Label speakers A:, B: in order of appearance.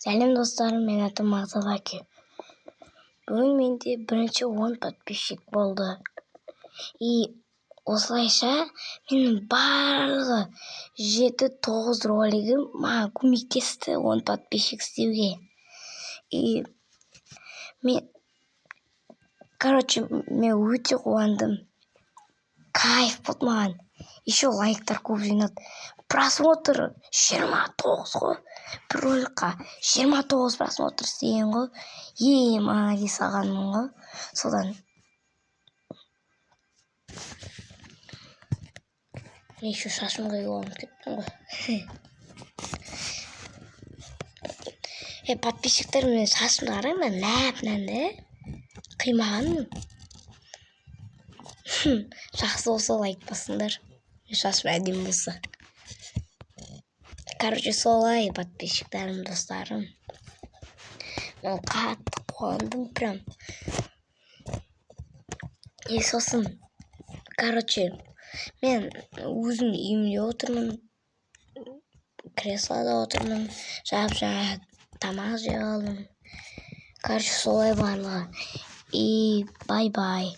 A: Сәлем достарым, мен атым Мақсат Аке. Бүгін менде бірінші 10 подписчик болды. Осылайша менің барлығы 7-9 ролигім маған көмектесті 10 подписчик істеуге. Мен өте қуандым. Кайф болды маған. Еще лайктар көп жинады. Просмотр 29 ғой. Бір роликқа 29 просмотр істеген ғой. Молодец ағанмын ғой. Содан мен еще шашым қиылып кеттім ғой. Подписчиктер, мен шашымды қараймын, нәп-нәнді қимағанмын. Жақсы болса лайк басыңдар. Шашым әдемі болса. Солай, подписчиктерім, достарым. Мен қатты қуандым прям. Сосын, мен өзім үйімде отырмын. Креслода отырмын. Жаңа тамақ жеп алдым. Солай барлығы. Бай-бай.